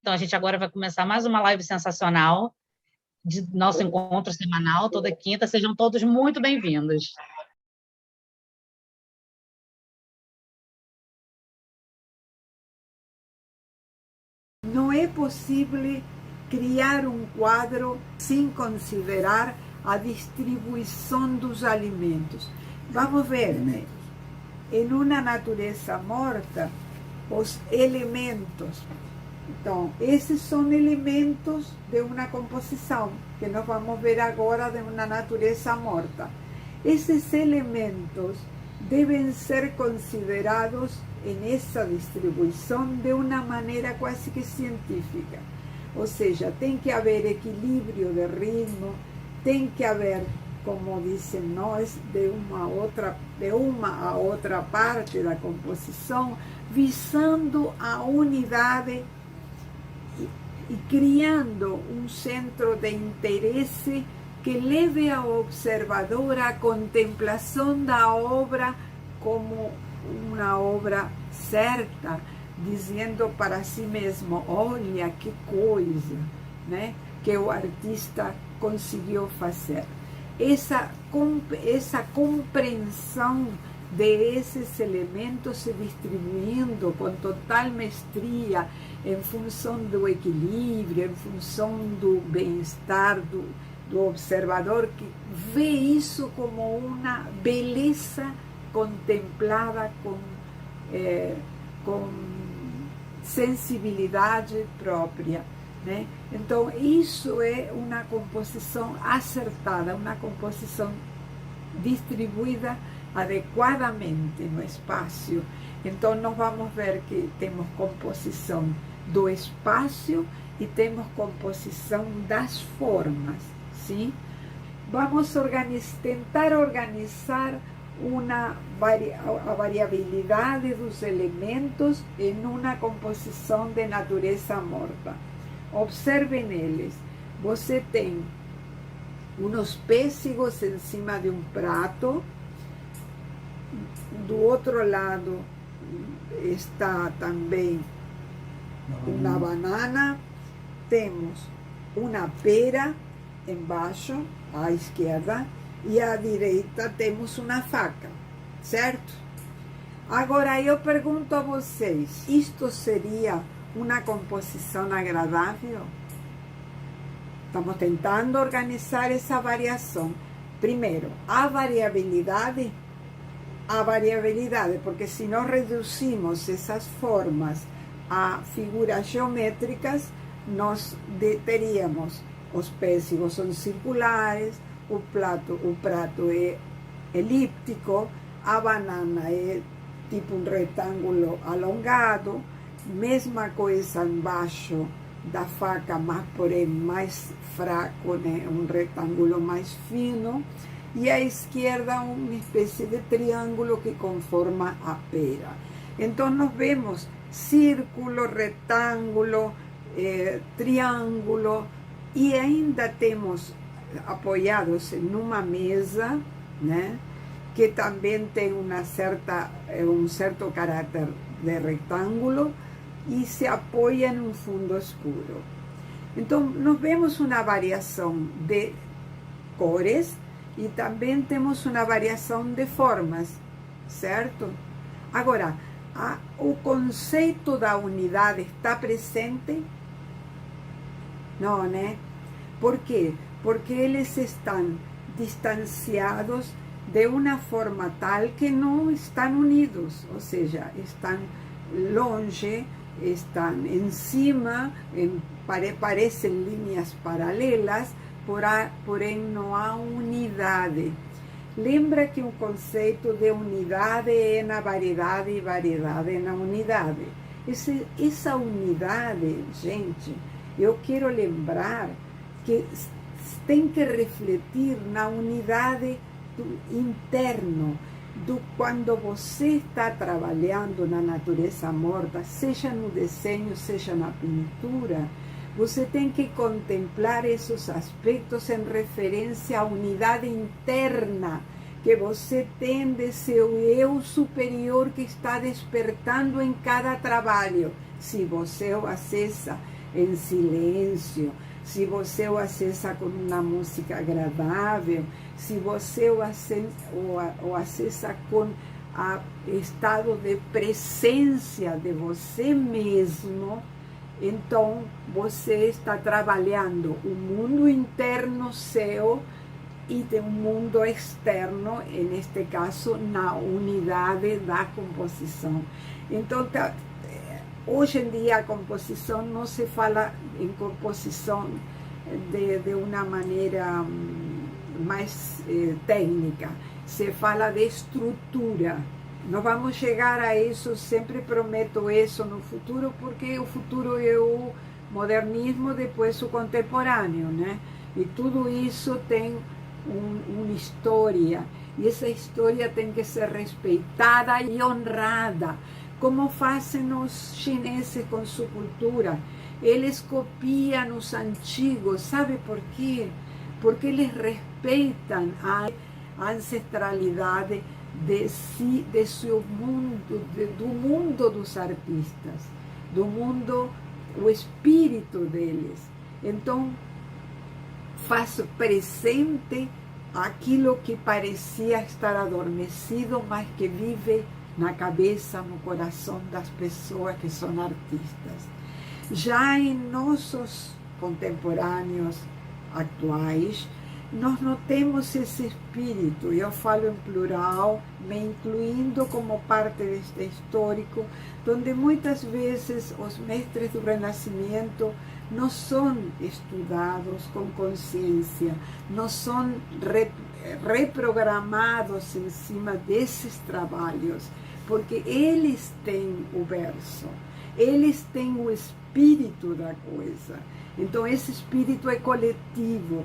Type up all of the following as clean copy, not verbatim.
Então, a gente agora vai começar mais uma live sensacional de nosso encontro semanal, toda quinta. Sejam todos muito bem-vindos. Não é possível criar um quadro sem considerar a distribuição dos alimentos. Vamos ver, né? Em uma natureza morta, os elementos. Então, esses são elementos de uma composição, que nós vamos ver agora de uma natureza morta. Esses elementos devem ser considerados em essa distribuição de uma maneira quase que científica. Ou seja, tem que haver equilíbrio de ritmo, tem que haver, como dizem nós, de uma a outra parte da composição, visando a unidade e criando um centro de interesse que leve ao observador à contemplação da obra como uma obra certa, dizendo para si mesmo: olha que coisa, né, que o artista conseguiu fazer. Essa compreensão desses elementos se distribuindo com total mestria em função do equilíbrio, em função do bem-estar do observador, que vê isso como uma beleza contemplada com sensibilidade própria, né? Então, isso é uma composição acertada, uma composição distribuída adequadamente no espaço. Então, nós vamos ver que temos composição do espaço e temos composição das formas, sim? Vamos tentar organizar a variabilidade dos elementos em uma composição de natureza morta. Observem eles. Você tem uns pêssegos em cima de um prato. Do outro lado está também uma banana. Temos uma pera embaixo, à esquerda, e à direita temos uma faca, certo? Agora eu pergunto a vocês, isto seria uma composição agradável? Estamos tentando organizar essa variação. Primeiro, a variabilidade, porque se nós reduzimos essas formas a figuras geométricas, nós teríamos os pêssegos são circulares, o prato é elíptico, a banana é tipo um retângulo alongado, mesma coisa embaixo da faca, mas porém mais fraco, né? Um retângulo mais fino, e à esquerda uma espécie de triângulo que conforma a pera. Então nós vemos círculo, retângulo, triângulo, e ainda temos apoiados em uma mesa, né, que também tem um certo caráter de retângulo e se apoia em um fundo escuro. Então, nós vemos uma variação de cores e também temos uma variação de formas, certo? Agora, o conceito da unidade está presente? Não, né? Por quê? Porque eles estão distanciados de uma forma tal que não estão unidos, ou seja, estão longe, estão em cima, parecem linhas paralelas, porém não há unidade. Lembra que o conceito de unidade é na variedade e variedade é na unidade. Essa unidade, gente, eu quero lembrar que tem que refletir na unidade do interno, quando você está trabalhando na natureza morta, seja no desenho, seja na pintura, você tem que contemplar esses aspectos em referência à unidade interna que você tem de seu eu superior que está despertando em cada trabalho. Se você o acessa em silêncio, se você o acessa com uma música agradável, se você o acessa com estado de presença de você mesmo, então você está trabalhando o mundo interno seu e de um mundo externo, neste caso, na unidade da composição. Então, hoje em dia, a composição não se fala em composição de uma maneira mais técnica, se fala de estrutura. Nós vamos chegar a isso, sempre prometo isso no futuro, porque o futuro é o modernismo, depois o contemporâneo, né? E tudo isso tem uma história, e essa história tem que ser respeitada e honrada, como fazem os chineses com sua cultura. Eles copiam os antigos, sabe por quê? Porque eles respeitam a ancestralidade de seu mundo, do mundo dos artistas, do mundo, o espírito deles. Então, faz presente aquilo que parecia estar adormecido, mas que vive na cabeça, no coração das pessoas que são artistas. Já em nossos contemporâneos atuais, nós não temos esse espírito. Eu falo em plural, me incluindo como parte deste histórico, onde muitas vezes os mestres do Renascimento não são estudados com consciência, não são reprogramados em cima desses trabalhos, porque eles têm o verso, eles têm o espírito da coisa. Então, esse espírito é coletivo,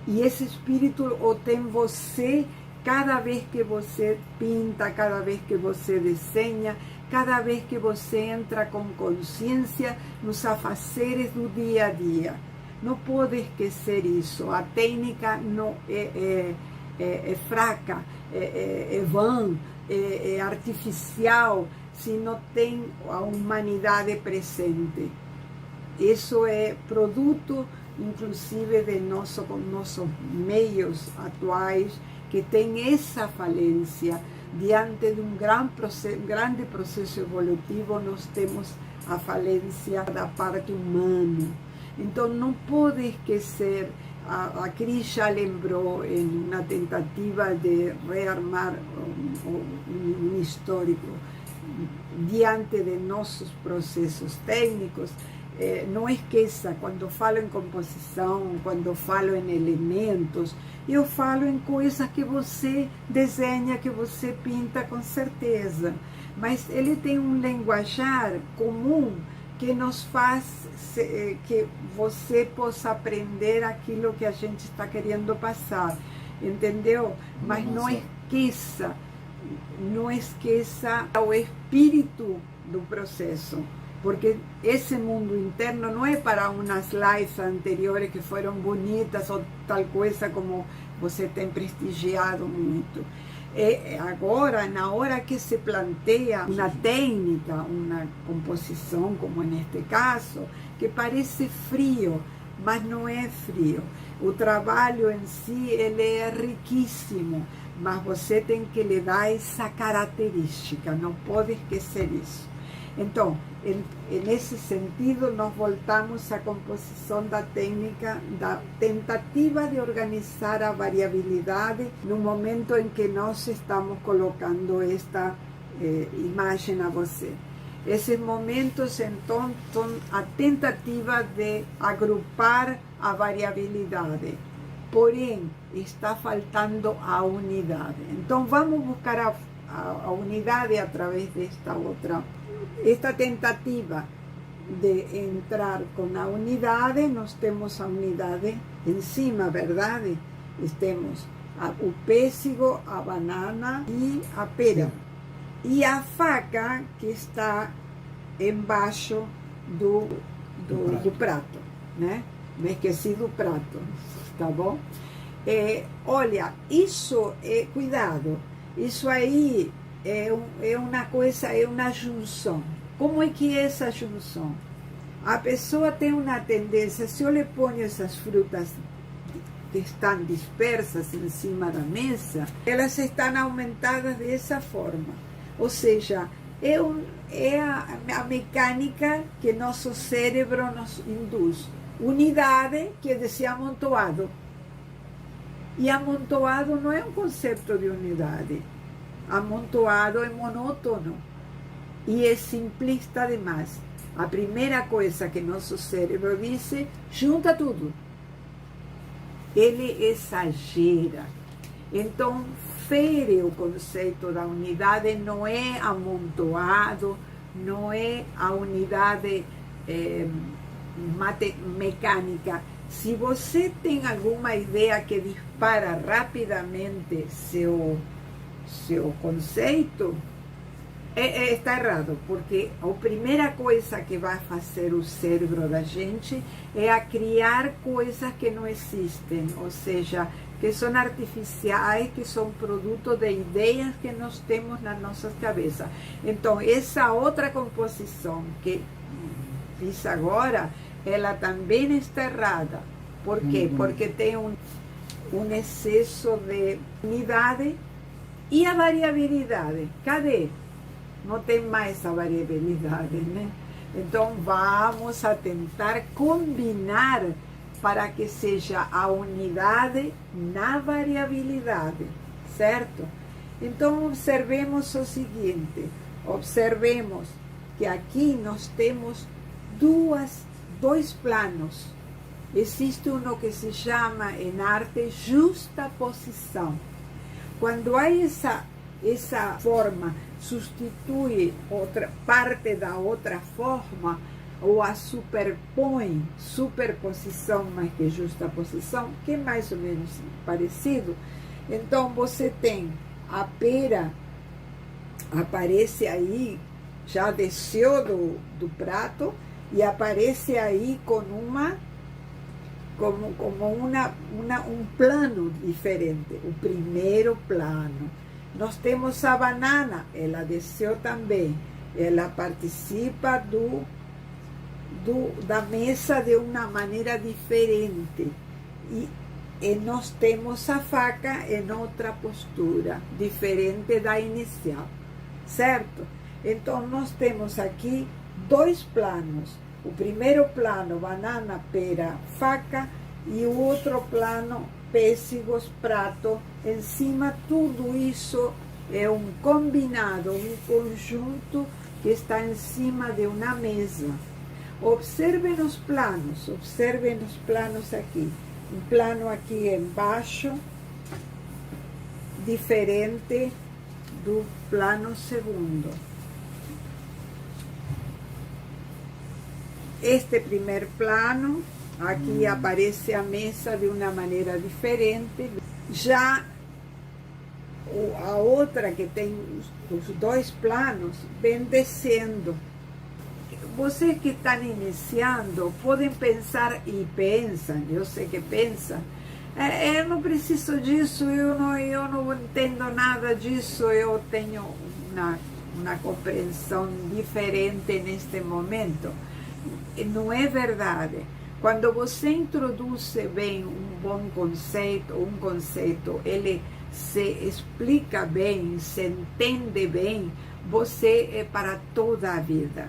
e esse espírito o tem você cada vez que você pinta, cada vez que você desenha, cada vez que você entra com consciência nos afazeres do dia a dia. Não pode esquecer isso. A técnica não é fraca, é vã, é artificial, se não tem a humanidade presente. Isso é produto, inclusive, de nossos meios atuais, que tem essa falência. Diante de um grande processo evolutivo, nós temos a falência da parte humana. Então, não pode esquecer, a Cris já lembrou, em uma tentativa de rearmar um histórico, diante de nossos processos técnicos, não esqueça, quando falo em composição, quando falo em elementos, eu falo em coisas que você desenha, que você pinta com certeza, mas ele tem um linguajar comum que nos faz que você possa aprender aquilo que a gente está querendo passar, entendeu? Mas não esqueça o espírito do processo, porque esse mundo interno não é para umas lives anteriores que foram bonitas ou tal coisa como você tem prestigiado muito. É agora, na hora que se planteia uma técnica, uma composição, como neste caso, que parece frio, mas não é frio. O trabalho em si, ele é riquíssimo, mas você tem que lhe dar essa característica, não pode esquecer isso. Então, nesse sentido, nós voltamos à composição da técnica, da tentativa de organizar a variabilidade no momento em que nós estamos colocando esta imagem a você. Esses momentos, então, são a tentativa de agrupar a variabilidade, porém, está faltando a unidade. Então, vamos buscar a unidade através desta outra. Esta tentativa de entrar com a unidade, nós temos a unidade em cima, verdade? Temos o pêssego, a banana e a pera. E a faca que está embaixo do prato, né? Me esqueci do prato, tá bom? Olha, isso é, cuidado, isso aí é uma coisa, é uma junção. Como é que é essa junção? a pessoa tem uma tendência, se eu lhe ponho essas frutas que estão dispersas em cima da mesa, elas estão aumentadas dessa forma. Ou seja, é a mecânica que nosso cérebro nos induz. Unidade quer dizer amontoado. E amontoado não é um conceito de unidade. Amontoado é monótono e é simplista demais. A primeira coisa que nosso cérebro diz é: junta tudo. Ele exagera. Então, fere o conceito da unidade, não é amontoado, não é a unidade mecânica. Se você tem alguma ideia que dispara rapidamente seu conceito, está errado, porque a primeira coisa que vai fazer o cérebro da gente é a criar coisas que não existem, ou seja, que são artificiais, que são produto de ideias que nós temos nas nossas cabeças. Então, essa outra composição que fiz agora, ela também está errada. Por quê? Porque tem um excesso de unidade e a variabilidade. Cadê? Não tem mais a variabilidade, né? Então, vamos a tentar combinar para que seja a unidade na variabilidade, certo? Então, observemos o seguinte, observemos que aqui nós temos dois planos. Existe um que se chama, em arte, justaposição. Quando há essa forma substitui outra parte da outra forma, ou a superpõe, superposição mais que justaposição, que é mais ou menos parecido. Então, você tem a pera, aparece aí, já desceu do prato, e aparece aí com um plano diferente, o primeiro plano. Nós temos a banana, ela desceu também, ela participa da mesa de uma maneira diferente. E nós temos a faca em outra postura, diferente da inicial, certo? Então, nós temos aqui dois planos. O primeiro plano, banana, pera, faca, e o outro plano, pêssegos, prato. Em cima, tudo isso é um combinado, um conjunto que está em cima de uma mesa. Observem os planos aqui. Um plano aqui embaixo, diferente do plano segundo. Este primeiro plano, aqui aparece a mesa de uma maneira diferente. Já a outra, que tem os dois planos, vem descendo. Vocês que estão iniciando podem pensar, e pensam, eu sei que pensam, eu não preciso disso, eu não entendo nada disso, eu tenho uma compreensão diferente neste momento. Não é verdade. Quando você introduz bem um bom conceito, ele se explica bem, se entende bem, você é para toda a vida.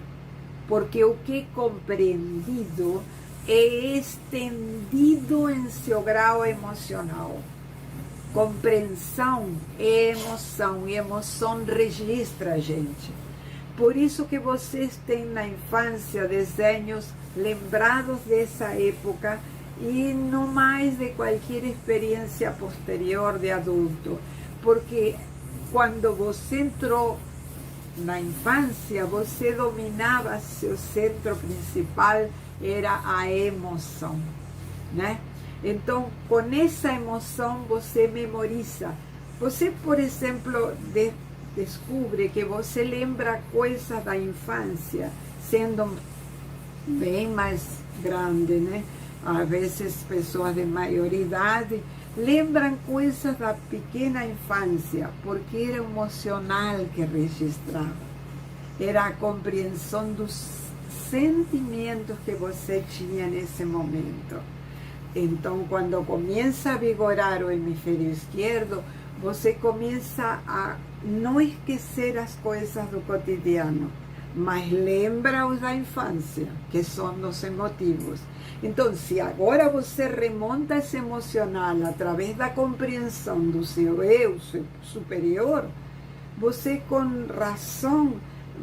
Porque o que é compreendido é estendido em seu grau emocional. Compreensão é emoção, e emoção registra a gente. Por isso que vocês têm na infância desenhos lembrados dessa época e não mais de qualquer experiência posterior de adulto. Porque quando você entrou na infância, você dominava, seu centro principal era a emoção, né? Então, com essa emoção, você memoriza. Você, por exemplo, descobre que você lembra coisas da infância, sendo bem mais grande, né? Às vezes, pessoas de maior idade lembram coisas da pequena infância, porque era emocional que registrava. Era a compreensão do sentimentos que você tinha nesse momento. Então, quando começa a vigorar o hemisfério esquerdo, você começa a não esquecer as coisas do cotidiano, mas lembra os da infância, que são os emotivos. Então, se agora você remonta esse emocional através da compreensão do seu eu superior, você com razão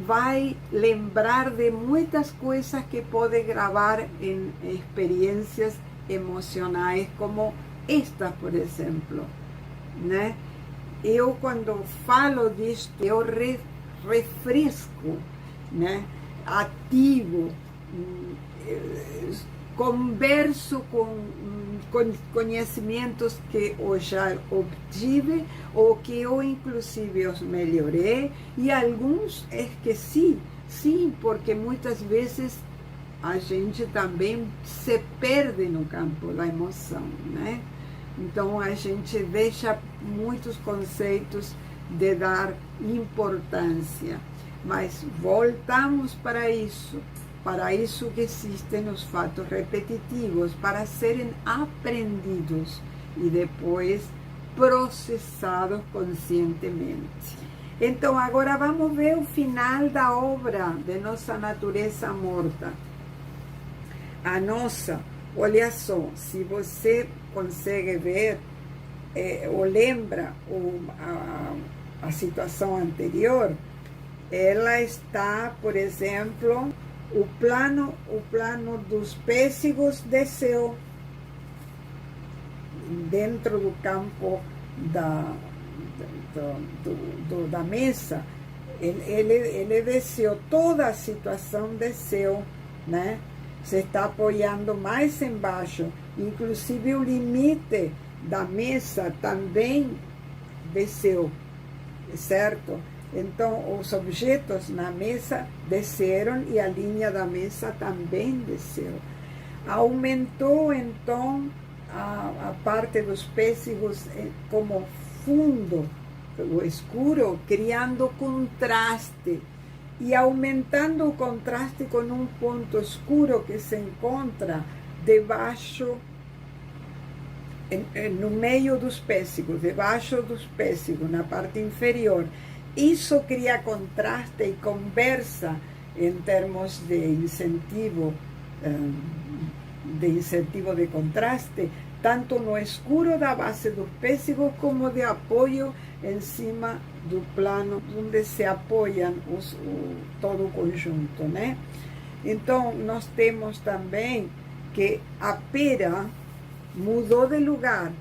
vai lembrar de muitas coisas que pode gravar em experiências emocionais como esta, por exemplo, né? Eu, quando falo disto, eu refresco, né? Ativo, converso com conhecimentos que eu já obtive ou que eu inclusive os melhorei e alguns esqueci, sim, porque muitas vezes a gente também se perde no campo da emoção, né? Então a gente deixa muitos conceitos de dar importância, mas voltamos para isso que existem os fatos repetitivos, para serem aprendidos e depois processados conscientemente. Então agora vamos ver o final da obra de nossa natureza morta. A nossa, olha só, se você consegue ver ou lembra a situação anterior, ela está, por exemplo, o plano dos pêssegos desceu dentro do campo da mesa. Ele desceu, toda a situação desceu, né? Se está apoiando mais embaixo, inclusive o limite da mesa também desceu, certo? Então, os objetos na mesa desceram e a linha da mesa também desceu. Aumentou, então, a parte dos pêssegos como fundo, o escuro, criando contraste. E aumentando o contraste com um ponto escuro que se encontra debaixo, no meio dos pêssegos, debaixo dos pêssegos, na parte inferior. Isso cria contraste e conversa em termos de incentivo de contraste, tanto no escuro da base dos pêssegos como de apoio em cima do plano onde se apoiam todo o conjunto, né? Então, nós temos também que a pera mudou de lugar.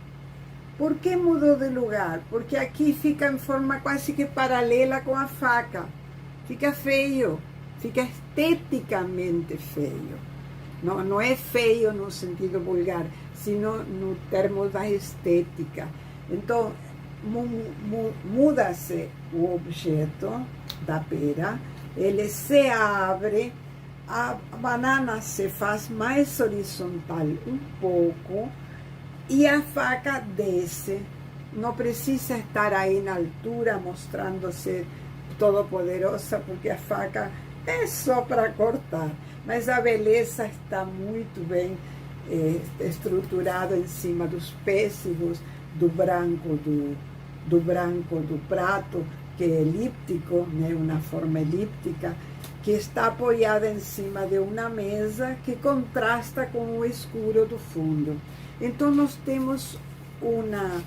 Por que mudou de lugar? Porque aqui fica em forma quase que paralela com a faca. Fica feio, fica esteticamente feio. Não é feio no sentido vulgar, sino no termo da estética. Então, muda-se o objeto da pera, ele se abre, a banana se faz mais horizontal um pouco e a faca desce. Não precisa estar aí na altura mostrando-se todo poderosa, porque a faca é só para cortar, mas a beleza está muito bem estruturada em cima dos pêssegos, do branco do prato, que é elíptico, né, uma forma elíptica, que está apoiada em cima de uma mesa que contrasta com o escuro do fundo. Então nós temos uma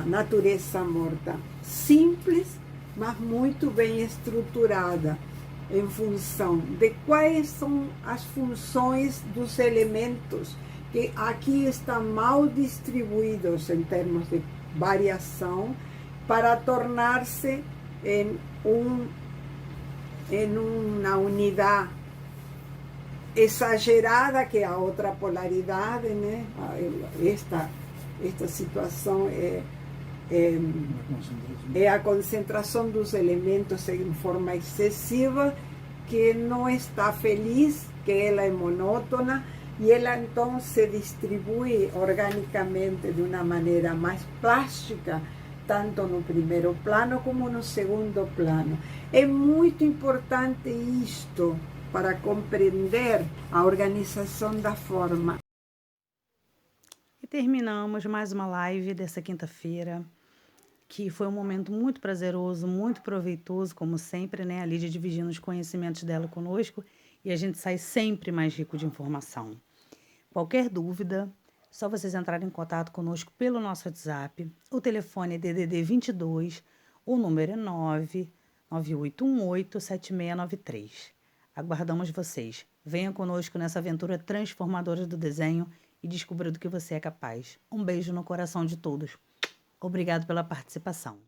natureza morta simples, mas muito bem estruturada, em função de quais são as funções dos elementos que aqui estão mal distribuídos em termos de variação, para tornar-se em uma unidade exagerada, que é a outra polaridade, né? Esta situação é a concentração dos elementos em forma excessiva, que não está feliz, que ela é monótona, e ela então se distribui organicamente de uma maneira mais plástica, tanto no primeiro plano como no segundo plano. É muito importante isto, para compreender a organização da forma. E terminamos mais uma live dessa quinta-feira, que foi um momento muito prazeroso, muito proveitoso, como sempre, né? A Lídia dividindo os conhecimentos dela conosco e a gente sai sempre mais rico de informação. Qualquer dúvida, só vocês entrarem em contato conosco pelo nosso WhatsApp. O telefone é DDD 22, o número é 998187693. Aguardamos vocês. Venha conosco nessa aventura transformadora do desenho e descubra do que você é capaz. Um beijo no coração de todos. Obrigado pela participação.